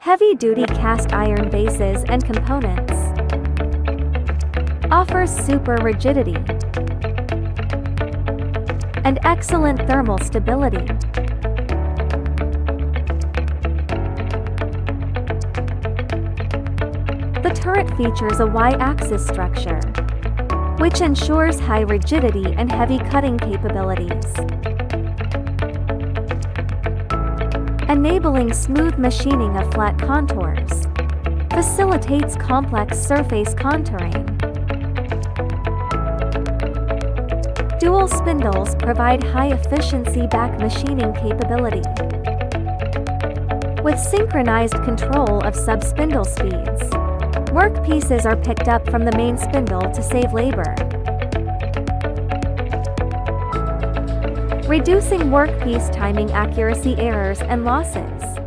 Heavy-duty cast iron bases and components. Offers super rigidity and excellent thermal stability. The turret features a Y-axis structure, which ensures high rigidity and heavy cutting capabilities, enabling smooth machining of flat contours, facilitates complex surface contouring. Dual spindles provide high-efficiency back machining capability, with synchronized control of sub-spindle speeds. Workpieces are picked up from the main spindle to save labor, reducing workpiece timing accuracy errors and losses.